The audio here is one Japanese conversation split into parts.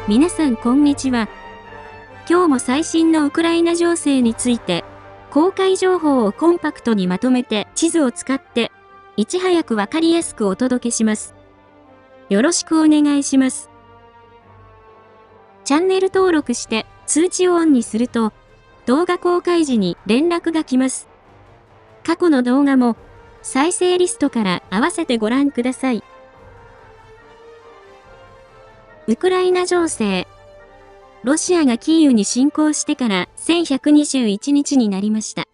皆さんこんにちは。今日も最新のウクライナ情勢について、公開情報をコンパクトにまとめて地図を使って、いち早くわかりやすくお届けします。よろしくお願いします。チャンネル登録して通知をオンにすると、動画公開時に連絡が来ます。過去の動画も再生リストから合わせてご覧ください。ウクライナ情勢。ロシアがキーウに侵攻してから1121日になりました。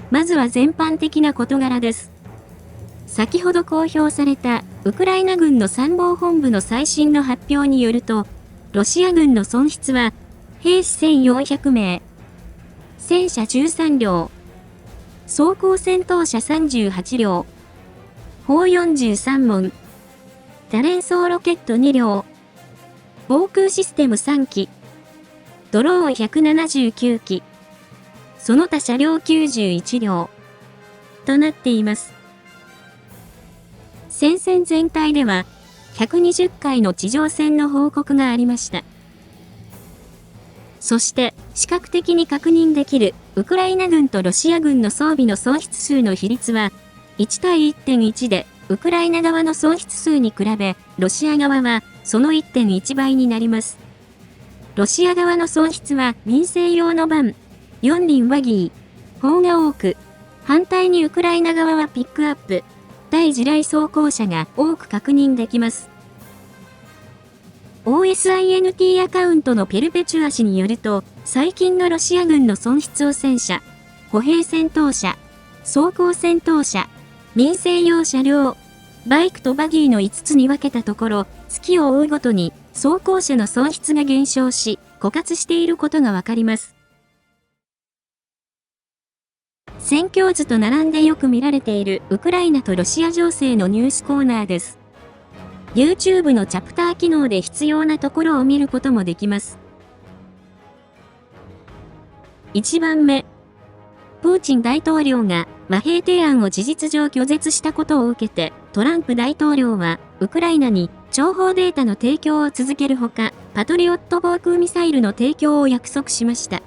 まずは全般的な事柄です。先ほど公表されたウクライナ軍の参謀本部の最新の発表によると、ロシア軍の損失は兵士1400名、戦車13両、装甲戦闘車38両、砲43門、多連装ロケット2両、防空システム3機、ドローン179機、その他車両91両、となっています。戦線全体では、120回の地上戦の報告がありました。そして、視覚的に確認できる、ウクライナ軍とロシア軍の装備の損失数の比率は、1対 1.1 で、ウクライナ側の損失数に比べ、ロシア側は、その 1.1 倍になります。ロシア側の損失は民生用のバン、4輪ワギー、砲が多く、反対にウクライナ側はピックアップ、対地雷装甲車が多く確認できます。OSINT アカウントのペルペチュア氏によると、最近のロシア軍の損失を戦車、歩兵戦闘車、装甲戦闘車、民生用車両、バイクとバギーの5つに分けたところ、月を追うごとに装甲車の損失が減少し、枯渇していることがわかります。戦況図と並んでよく見られているウクライナとロシア情勢のニュースコーナーです。YouTube のチャプター機能で必要なところを見ることもできます。1番目。プーチン大統領が和平提案を事実上拒絶したことを受けて、トランプ大統領はウクライナに諜報データの提供を続けるほか、パトリオット防空ミサイルの提供を約束しました。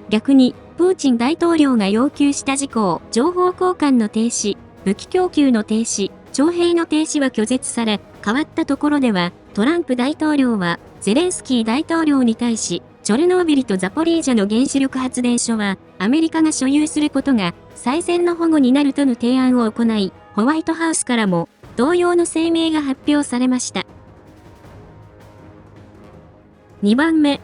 逆に、プーチン大統領が要求した事項、情報交換の停止、武器供給の停止、徴兵の停止は拒絶され、変わったところでは、トランプ大統領は、ゼレンスキー大統領に対し、チョルノービリとザポリージャの原子力発電所は、アメリカが所有することが、最善の保護になるとの提案を行い、ホワイトハウスからも、同様の声明が発表されました。2番目。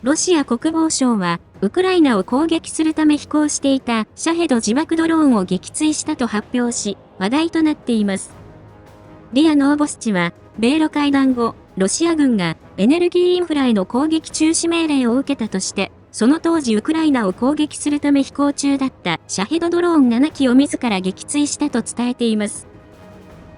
ロシア国防省は、ウクライナを攻撃するため飛行していたシャヘド自爆ドローンを撃墜したと発表し、話題となっています。リア・ノーボスチは、米ロ会談後、ロシア軍がエネルギーインフラへの攻撃中止命令を受けたとして、その当時ウクライナを攻撃するため飛行中だったシャヘドドローン7機を自ら撃墜したと伝えています。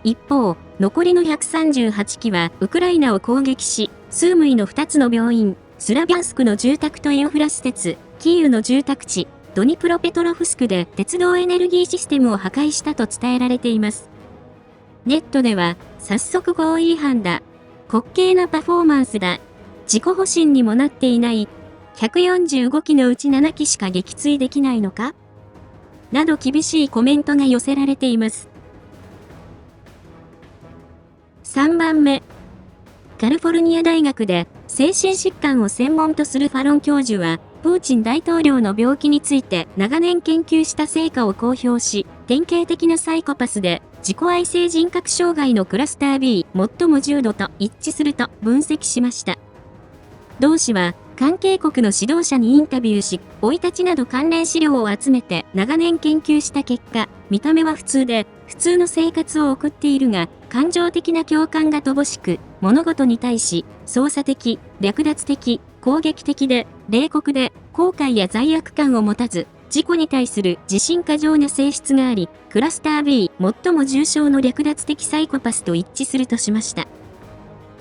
一方、残りの138機はウクライナを攻撃し、スームイの2つの病院、スラビャンスクの住宅とインフラ施設、キーウの住宅地、ドニプロペトロフスクで鉄道エネルギーシステムを破壊したと伝えられています。ネットでは、早速合意違反だ。滑稽なパフォーマンスだ。自己保身にもなっていない。145機のうち7機しか撃墜できないのか？など厳しいコメントが寄せられています。3番目。カリフォルニア大学で精神疾患を専門とするファロン教授は、プーチン大統領の病気について長年研究した成果を公表し、典型的なサイコパスで自己愛性人格障害のクラスター B 最も重度と一致すると分析しました。同氏は関係国の指導者にインタビューし、生い立ちなど関連資料を集めて長年研究した結果、見た目は普通で普通の生活を送っているが、感情的な共感が乏しく、物事に対し操作的、略奪的、攻撃的で、冷酷で、後悔や罪悪感を持たず、自己に対する自信過剰な性質があり、クラスター B 最も重症の略奪的サイコパスと一致するとしました。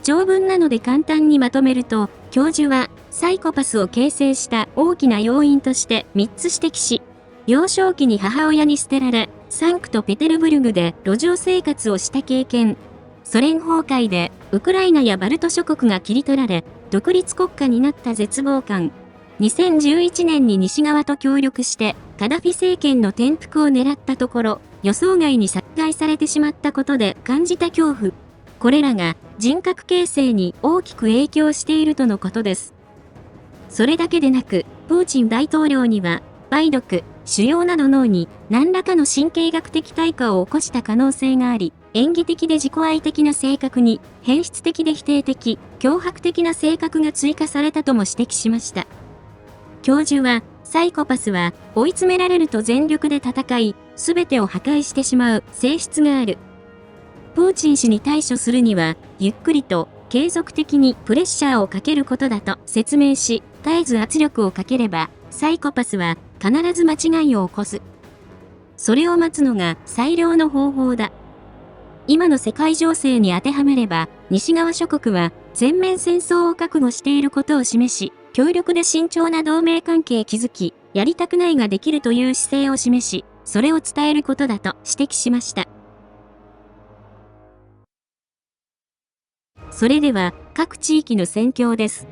長文なので簡単にまとめると、教授はサイコパスを形成した大きな要因として3つ指摘し、幼少期に母親に捨てられ、サンクトペテルブルグで路上生活をした経験、ソ連崩壊でウクライナやバルト諸国が切り取られ、独立国家になった絶望感。2011年に西側と協力してカダフィ政権の転覆を狙ったところ、予想外に殺害されてしまったことで感じた恐怖。これらが人格形成に大きく影響しているとのことです。それだけでなく、プーチン大統領には、梅毒、腫瘍など脳に何らかの神経学的退化を起こした可能性があり、演技的で自己愛的な性格に、変質的で否定的、脅迫的な性格が追加されたとも指摘しました。教授は、サイコパスは追い詰められると全力で戦い、すべてを破壊してしまう性質がある。プーチン氏に対処するには、ゆっくりと継続的にプレッシャーをかけることだと説明し、絶えず圧力をかければ、サイコパスは必ず間違いを起こす。それを待つのが最良の方法だ。今の世界情勢に当てはめれば、西側諸国は全面戦争を覚悟していることを示し、強力で慎重な同盟関係築き、やりたくないができるという姿勢を示し、それを伝えることだと指摘しました。それでは、各地域の戦況です。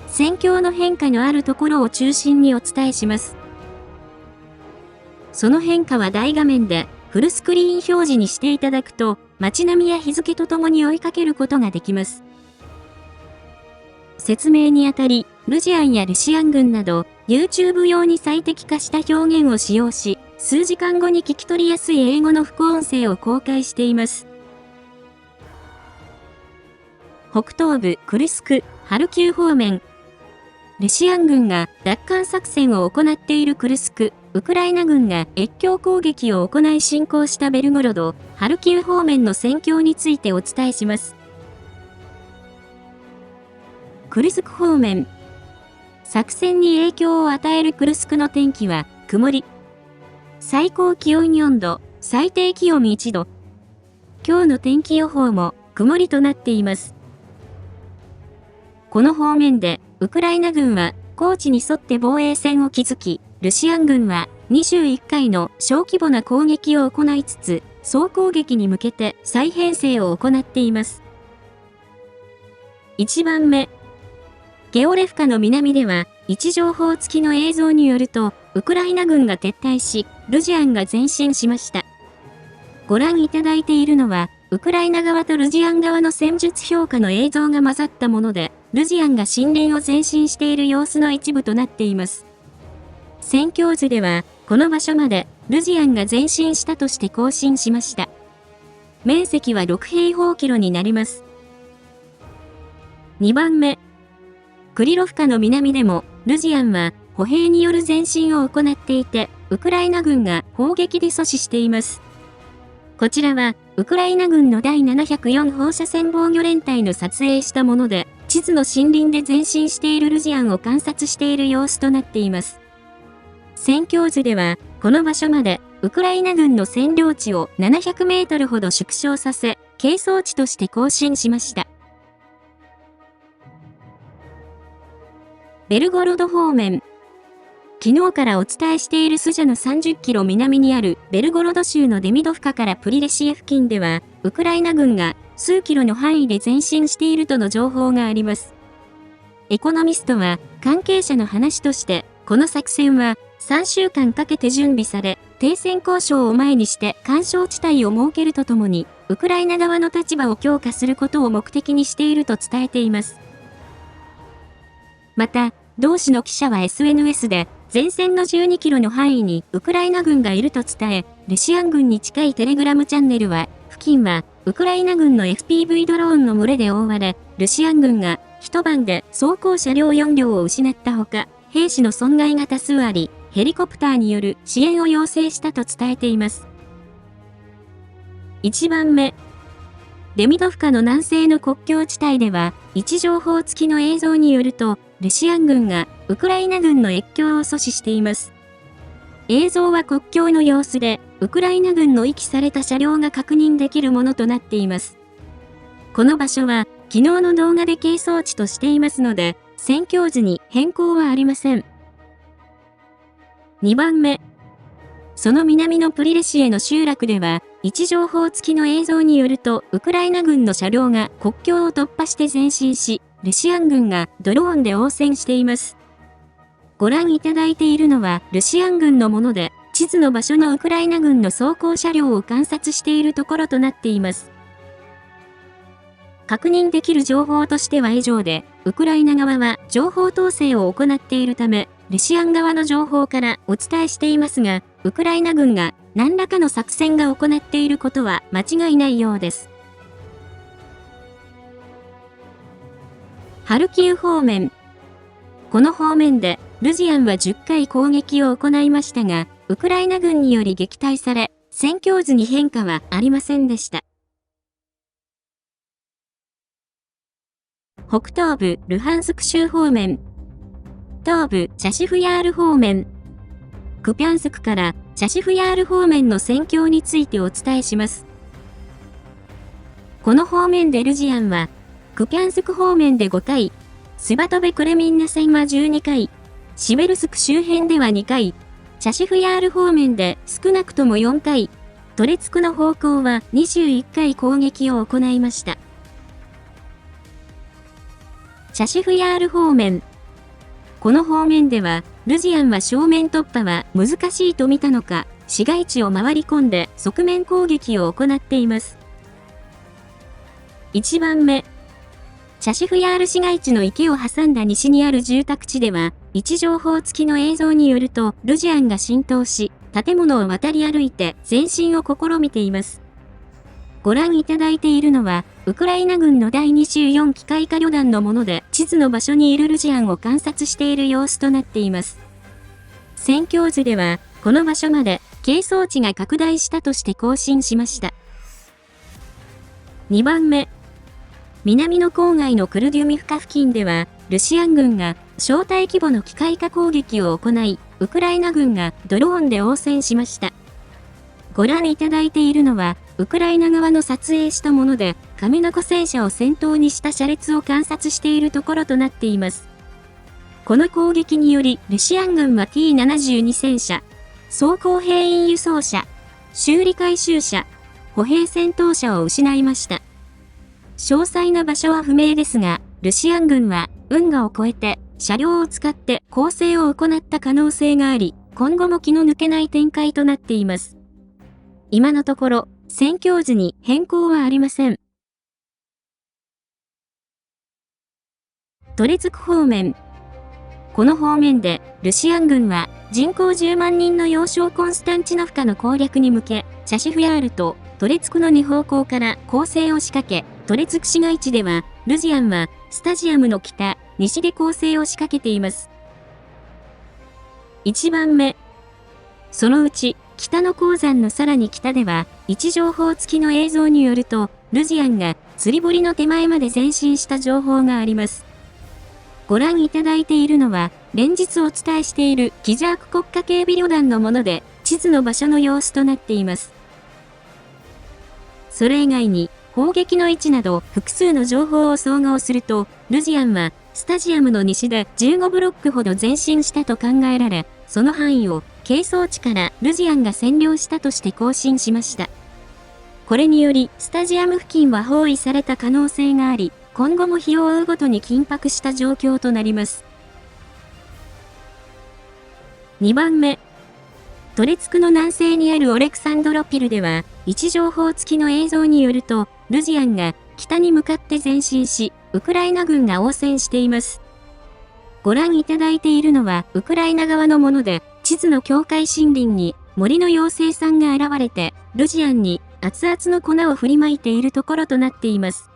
戦況の変化のあるところを中心にお伝えします。その変化は大画面でフルスクリーン表示にしていただくと、街並みや日付とともに追いかけることができます。説明にあたり、ルジアンやルシアン軍など、YouTube 用に最適化した表現を使用し、数時間後に聞き取りやすい英語の副音声を公開しています。北東部クルスク、ハルキウ方面。ルシアン軍が奪還作戦を行っているクルスク、ウクライナ軍が越境攻撃を行い侵攻したベルゴロド、ハルキウ方面の戦況についてお伝えします。クルスク方面。作戦に影響を与えるクルスクの天気は曇り。最高気温4度、最低気温1度。今日の天気予報も曇りとなっています。この方面で、ウクライナ軍は、高地に沿って防衛線を築き、ルシアン軍は、21回の小規模な攻撃を行いつつ、総攻撃に向けて再編成を行っています。1番目。ゲオレフカの南では、位置情報付きの映像によると、ウクライナ軍が撤退し、ルジアンが前進しました。ご覧いただいているのは、ウクライナ側とルジアン側の戦術評価の映像が混ざったもので、ルジアンが森林を前進している様子の一部となっています。戦況図では、この場所までルジアンが前進したとして更新しました。面積は6平方キロになります。2番目。クリロフカの南でも、ルジアンは歩兵による前進を行っていて、ウクライナ軍が砲撃で阻止しています。こちらは、ウクライナ軍の第704放射線防御連隊の撮影したもので、地図の森林で前進しているルジアンを観察している様子となっています。戦況図では、この場所まで、ウクライナ軍の占領地を700メートルほど縮小させ、係争地として更新しました。ベルゴロド方面。昨日からお伝えしているスジャの30キロ南にあるベルゴロド州のデミドフカからプリレシエ付近では、ウクライナ軍が数キロの範囲で前進しているとの情報があります。エコノミストは関係者の話として、この作戦は3週間かけて準備され、停戦交渉を前にして緩衝地帯を設けるとともに、ウクライナ側の立場を強化することを目的にしていると伝えています。また、同氏の記者は SNS で、前線の12キロの範囲にウクライナ軍がいると伝え、ルシアン軍に近いテレグラムチャンネルは、付近はウクライナ軍の FPV ドローンの群れで覆われ、ルシアン軍が一晩で装甲車両4両を失ったほか、兵士の損害が多数あり、ヘリコプターによる支援を要請したと伝えています。1番目。デミドフカの南西の国境地帯では、位置情報付きの映像によると、ルシアン軍がウクライナ軍の越境を阻止しています。映像は国境の様子で、ウクライナ軍の遺棄された車両が確認できるものとなっています。この場所は、昨日の動画で係争地としていますので、戦況図に変更はありません。2番目。その南のプリレシエの集落では、位置情報付きの映像によると、ウクライナ軍の車両が国境を突破して前進し、ロシア軍がドローンで応戦しています。ご覧いただいているのはロシア軍のもので、地図の場所のウクライナ軍の装甲車両を観察しているところとなっています。確認できる情報としては以上で、ウクライナ側は情報統制を行っているため、ロシアン側の情報からお伝えしていますが、ウクライナ軍が何らかの作戦が行っていることは間違いないようです。ハルキウ方面。この方面で、ルジアンは10回攻撃を行いましたが、ウクライナ軍により撃退され、戦況図に変化はありませんでした。北東部ルハンスク州方面。東部チャシフヤール方面。クピャンスクからチャシフヤール方面の戦況についてお伝えします。この方面でルジアンは、クピャンスク方面で5回、スバトベクレミンナ戦は12回、シベルスク周辺では2回、チャシフヤール方面で少なくとも4回、トレツクの方向は21回攻撃を行いました。チャシフヤール方面。この方面では、ルジアンは正面突破は難しいと見たのか、市街地を回り込んで側面攻撃を行っています。1番目。チャシフヤール市街地の池を挟んだ西にある住宅地では、位置情報付きの映像によると、ルジアンが浸透し、建物を渡り歩いて前進を試みています。ご覧いただいているのは、ウクライナ軍の第24機械化旅団のもので、地図の場所にいるルジアンを観察している様子となっています。戦況図では、この場所まで、係争地が拡大したとして更新しました。2番目。南の郊外のクルデュミフカ付近では、ロシア軍が小隊規模の機械化攻撃を行い、ウクライナ軍がドローンで応戦しました。ご覧いただいているのは、ウクライナ側の撮影したもので、カミノコ戦車を先頭にした車列を観察しているところとなっています。この攻撃により、ロシア軍は T72 戦車、装甲兵員輸送車、修理回収車、歩兵戦闘車を失いました。詳細な場所は不明ですが、ロシア軍は運河を越えて車両を使って攻勢を行った可能性があり、今後も気の抜けない展開となっています。今のところ、戦況図に変更はありません。トレツク方面。この方面で、ロシア軍は人口10万人の要衝コンスタンチノフカの攻略に向け、チャシフヤールとトレツクの2方向から攻勢を仕掛け、トレツク市街地では、ルジアンはスタジアムの北、西で攻勢を仕掛けています。1番目。そのうち、北の鉱山のさらに北では、位置情報付きの映像によると、ルジアンが釣り堀の手前まで前進した情報があります。ご覧いただいているのは、連日お伝えしているキジャーク国家警備旅団のもので、地図の場所の様子となっています。それ以外に、砲撃の位置など複数の情報を総合すると、ルジアンはスタジアムの西で15ブロックほど前進したと考えられ、その範囲を係争地からルジアンが占領したとして更新しました。これにより、スタジアム付近は包囲された可能性があり、今後も日を追うごとに緊迫した状況となります。2番目。トレツクの南西にあるオレクサンドロピルでは、位置情報付きの映像によると、ルジアンが北に向かって前進し、ウクライナ軍が応戦しています。ご覧いただいているのはウクライナ側のもので、地図の境界森林に森の妖精さんが現れて、ルジアンに熱々の粉を振りまいているところとなっています。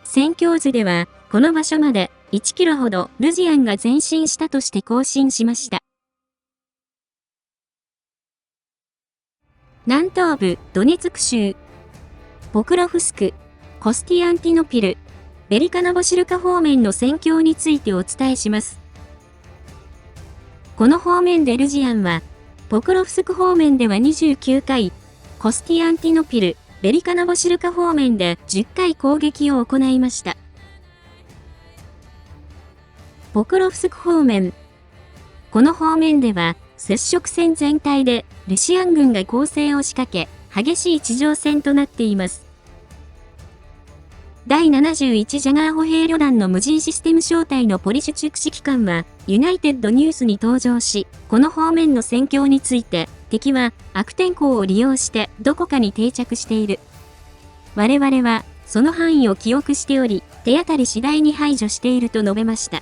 戦況図では、この場所まで1キロほどルジアンが前進したとして更新しました。南東部ドネツク州、ポクロフスク、コスティアンティノピル、ベリカノボシルカ方面の戦況についてお伝えします。この方面でルジアンは、ポクロフスク方面では29回、コスティアンティノピル、ベリカノボシルカ方面で10回攻撃を行いました。ポクロフスク方面。この方面では、接触線全体でロシアン軍が攻勢を仕掛け、激しい地上戦となっています。第71ジャガー歩兵旅団の無人システム小隊のポリシュチュク指揮官は、ユナイテッドニュースに登場し、この方面の戦況について、敵は悪天候を利用してどこかに定着している。我々は、その範囲を記憶しており、手当たり次第に排除していると述べました。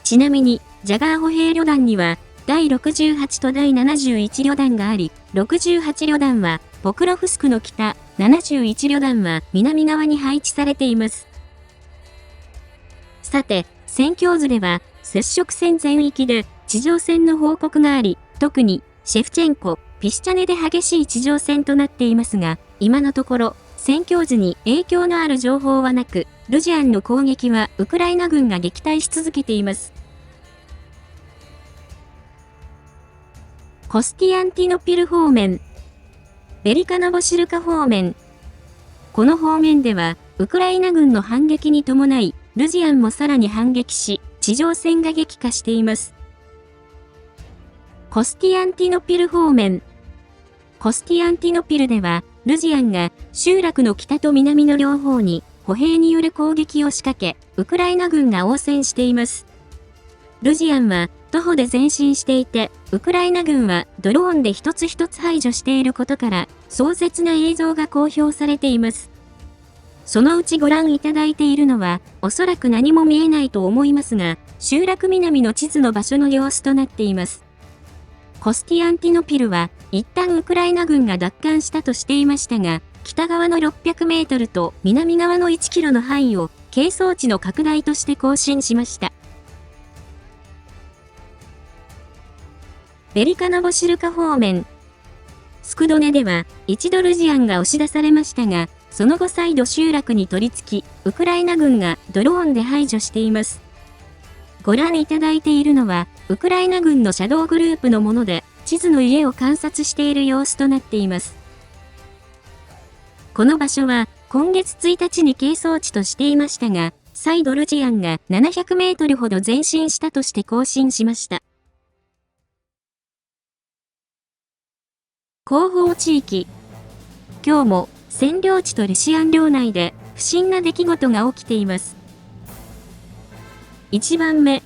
ちなみに、ジャガー歩兵旅団には、第68と第71旅団があり、68旅団は、ポクロフスクの北、71旅団は南側に配置されています。さて、戦況図では、接触戦全域で地上戦の報告があり、特にシェフチェンコ、ピシチャネで激しい地上戦となっていますが、今のところ、戦況図に影響のある情報はなく、ルジアンの攻撃はウクライナ軍が撃退し続けています。コスティアンティノピル方面。ベリカノボシルカ方面。この方面では、ウクライナ軍の反撃に伴い、ルジアンもさらに反撃し、地上戦が激化しています。コスティアンティノピル方面。コスティアンティノピルでは、ルジアンが集落の北と南の両方に歩兵による攻撃を仕掛け、ウクライナ軍が応戦しています。ルジアンは徒歩で前進していて、ウクライナ軍はドローンで一つ一つ排除していることから、壮絶な映像が公表されています。そのうちご覧いただいているのは、おそらく何も見えないと思いますが、集落南の地図の場所の様子となっています。コスティアンティノピルは、一旦ウクライナ軍が奪還したとしていましたが、北側の600メートルと南側の1キロの範囲を、係争地の拡大として更新しました。ベリカノボシルカ方面。スクドネでは、一度ルジアンが押し出されましたが、その後再度集落に取り付き、ウクライナ軍がドローンで排除しています。ご覧いただいているのは、ウクライナ軍のシャドウグループのもので、地図の家を観察している様子となっています。この場所は、今月1日に係争地としていましたが、再度ルジアンが700メートルほど前進したとして更新しました。後方地域。今日も占領地とリシアン領内で不審な出来事が起きています。1番目。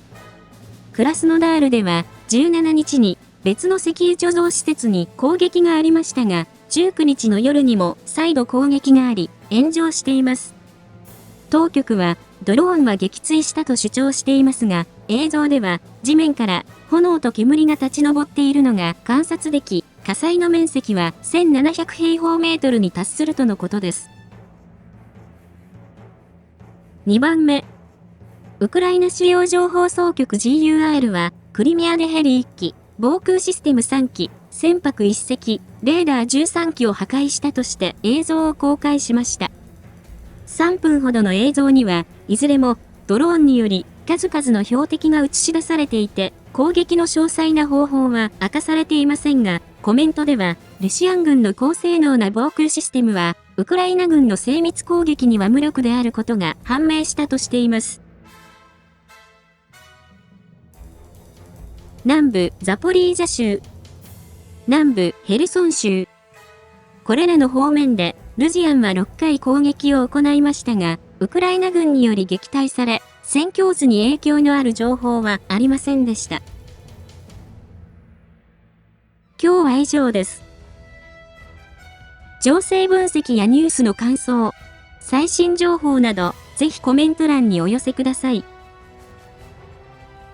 クラスノダールでは17日に別の石油貯蔵施設に攻撃がありましたが、19日の夜にも再度攻撃があり、炎上しています。当局はドローンは撃墜したと主張していますが、映像では地面から炎と煙が立ち上っているのが観察でき、火災の面積は1700平方メートルに達するとのことです。2番目。ウクライナ主要情報総局 GUR は、クリミアでヘリ1機、防空システム3機、船舶1隻、レーダー13機を破壊したとして映像を公開しました。3分ほどの映像には、いずれもドローンにより数々の標的が映し出されていて、攻撃の詳細な方法は明かされていませんが、コメントでは、ロシア軍の高性能な防空システムは、ウクライナ軍の精密攻撃には無力であることが判明したとしています。南部ザポリージャ州、南部ヘルソン州。これらの方面で、ルジアンは6回攻撃を行いましたが、ウクライナ軍により撃退され、戦況図に影響のある情報はありませんでした。今日は以上です。情勢分析やニュースの感想、最新情報など、ぜひコメント欄にお寄せください。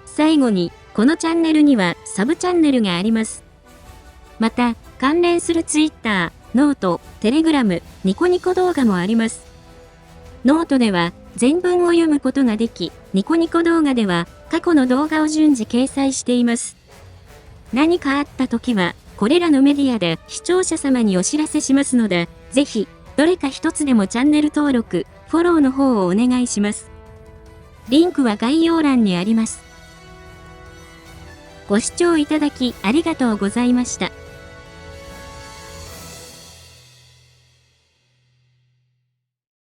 最後に、このチャンネルにはサブチャンネルがあります。また、関連する Twitter、ノート、テレグラム、ニコニコ動画もあります。ノートでは全文を読むことができ、ニコニコ動画では過去の動画を順次掲載しています。何かあった時は、これらのメディアで視聴者様にお知らせしますので、ぜひ、どれか一つでもチャンネル登録、フォローの方をお願いします。リンクは概要欄にあります。ご視聴いただきありがとうございました。